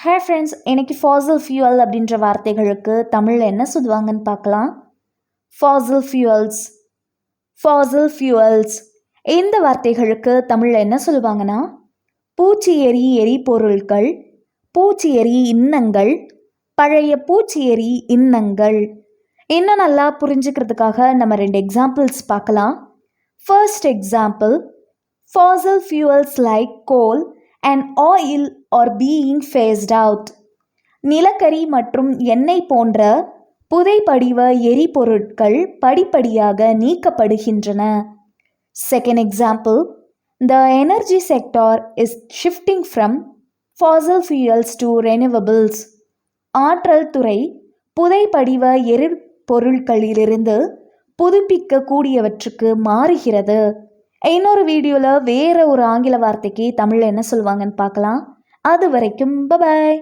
Hi friends, இன்னைக்கு Fazil fuel அப்படின்ற வார்த்தைகளுக்கு தமிழில் என்ன சொல்லுவாங்கன்னு பார்க்கலாம். ஃபாசில் ஃபியூவல்ஸ். ஃபாசில் ஃபியூவல்ஸ் இந்த வார்த்தைகளுக்கு தமிழில் என்ன சொல்லுவாங்கன்னா பூச்சி எரி எரிபொருட்கள், பூச்சி எரி இன்னங்கள், பழைய பூச்சி எரி இன்னங்கள். இன்னும் நல்லா புரிஞ்சுக்கிறதுக்காக நம்ம 2 எக்ஸாம்பிள்ஸ் பார்க்கலாம். First example, Fazil fuels like goal and oil are being phased out. நிலக்கரி மற்றும் எண்ணெய் போன்ற புதைபடிவ எரிபொருட்கள் படிப்படியாக நீக்கப்படுகின்றன. Second example, the energy sector is shifting from fossil fuels to renewables. ஆற்றல் துறை புதைபடிவ எரிபொருட்களிலிருந்து புதுப்பிக்கக்கூடியவற்றுக்கு மாறுகிறது. இன்னொரு வீடியோவில் வேறு ஒரு ஆங்கில வார்த்தைக்கு தமிழில் என்ன சொல்லுவாங்கன்னு பார்க்கலாம். அது வரைக்கும் பபாய்.